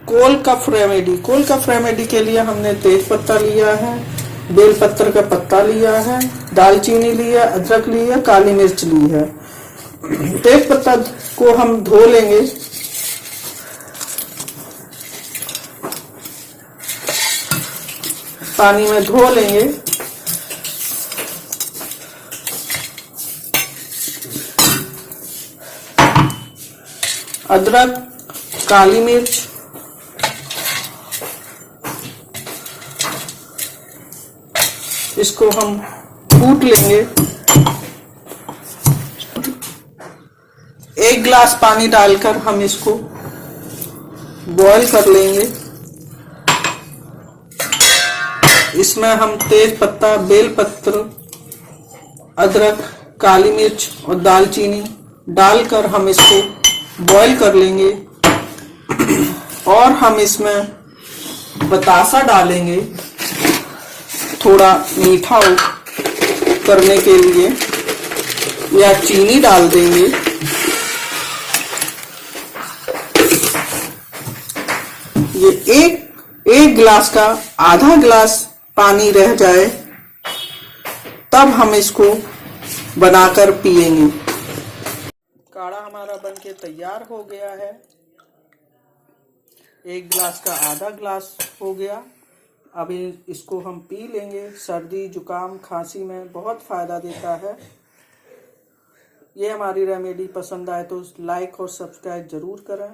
Cold cough remedy. Cold cough remedy के लिए हमने तेज पत्ता लिया है, बेलपत्र का पत्ता लिया है, दालचीनी लिया, अदरक लिया, काली मिर्च ली है। तेज पत्ता को हम धो लेंगे। पानी में धो लेंगे। अदरक, काली मिर्च, इसको हम कूट लेंगे। 1 गिलास पानी डालकर हम इसको बॉईल कर लेंगे। इसमें हम तेज पत्ता, बेल पत्र, अदरक, काली मिर्च और दालचीनी डालकर हम इसको बॉईल कर लेंगे। और हम इसमें बतासा डालेंगे थोड़ा मीठा करने के लिए, या चीनी डाल देंगे। ये एक गिलास का आधा गिलास पानी रह जाए तब हम इसको बनाकर पिएंगे। काढ़ा हमारा बनके तैयार हो गया है। 1 गिलास का आधा गिलास हो गया। अब इसको हम पी लेंगे। सर्दी, जुकाम, खांसी में बहुत फायदा देता है। ये हमारी रेमेडी पसंद आए तो लाइक और सब्सक्राइब जरूर करें।